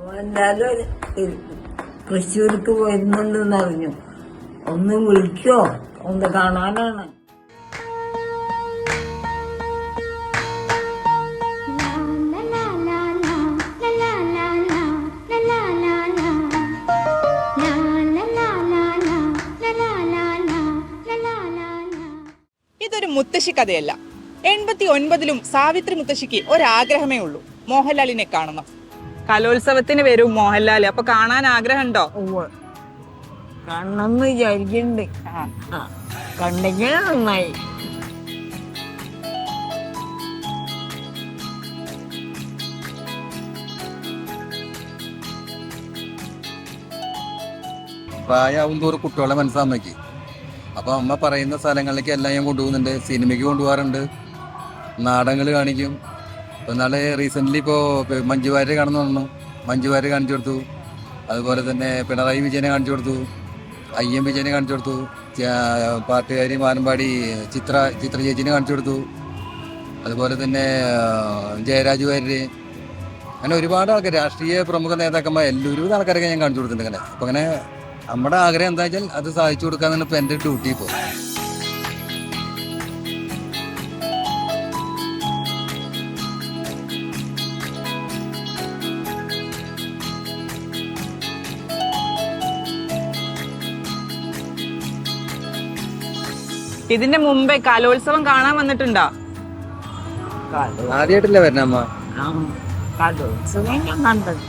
മോഹൻലാല് തൃശ്ശൂർക്ക് വരുന്നുണ്ടെന്ന് അറിഞ്ഞു. ഒന്ന് വിളിക്കോ, ഒന്ന് കാണാനാണ്. ഇതൊരു മുത്തശ്ശി കഥയല്ല. 89-ലും സാവിത്രി മുത്തശ്ശിക്ക് ഒരാഗ്രഹമേ ഉള്ളൂ, മോഹൻലാലിനെ കാണണം. കലോത്സവത്തിന് വരും മോഹൻലാൽ, അപ്പൊ കാണാൻ ആഗ്രഹമുണ്ടോ? കാണണമെന്ന് വിചാരിക്കുന്നുണ്ട്. കണ്ടെങ്കിൽ നന്നായി. പ്രായമാവും തോറും കുട്ടികളെ മനസ്സാമ്മയ്ക്ക്. അപ്പൊ അമ്മ പറയുന്ന സ്ഥലങ്ങളിലേക്ക് എല്ലാം ഞാൻ കൊണ്ടുപോകുന്നുണ്ട്. സിനിമയ്ക്ക് കൊണ്ടുപോകാറുണ്ട്, നാടകങ്ങൾ കാണിക്കും. ഇപ്പൊ നാളെ റീസെന്റ് ഇപ്പോ മഞ്ജു വാര്യരെ കാണുന്നു പറഞ്ഞു, മഞ്ജു വാര്യരെ കാണിച്ചു കൊടുത്തു. അതുപോലെ തന്നെ പിണറായി വിജയനെ കാണിച്ചു കൊടുത്തു, IM വിജയനെ കാണിച്ചു കൊടുത്തു, പാട്ടുകാരി മാനമ്പാടി ചിത്ര ചേച്ചിനെ കാണിച്ചു കൊടുത്തു. അതുപോലെ തന്നെ ജയരാജ് വാര്യര്, അങ്ങനെ ഒരുപാട് ആൾക്കാർ, രാഷ്ട്രീയ പ്രമുഖ നേതാക്കന്മാർ, ഒരുവിധ ആൾക്കാരൊക്കെ ഞാൻ കാണിച്ചു കൊടുത്തിട്ടുണ്ട്. അങ്ങനെ അപ്പൊ അങ്ങനെ നമ്മുടെ ആഗ്രഹം എന്താ വെച്ചാൽ അത് സാധിച്ചു കൊടുക്കാന്നാണ് ഇപ്പൊ എന്റെ ഡ്യൂട്ടി. ഇപ്പോൾ ഇതിന്റെ മുമ്പേ കലോത്സവം കാണാൻ വന്നിട്ടുണ്ടോ? ആദ്യമായിട്ടില്ല വരണ അമ്മ. കലോത്സവം ഞാൻ കണ്ടത്.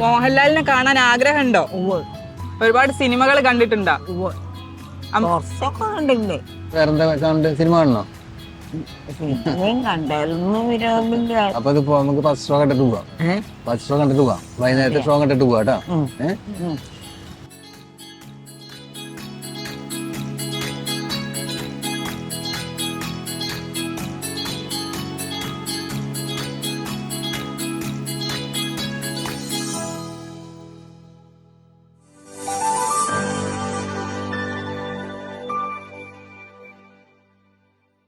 മോഹൻലാലിനെ കാണാൻ ആഗ്രഹമുണ്ടോ? ഒരുപാട് സിനിമകൾ കണ്ടിട്ടുണ്ടോ? കുറച്ചൊക്കെ കണ്ടില്ലേ. വേറെന്താ സിനിമ കാണണോ? സിനിമയും കണ്ടായിരുന്നു വിരോധമില്ല. അപ്പൊ നമുക്ക് ഫസ്റ്റ് ഷോ കണ്ടിട്ട് പോവാം. ഫസ്റ്റ് ഷോ കണ്ടിട്ട് പോവാം. വൈകുന്നേരത്തെ ഷോ കണ്ടിട്ട് പോവാ കേട്ടോ.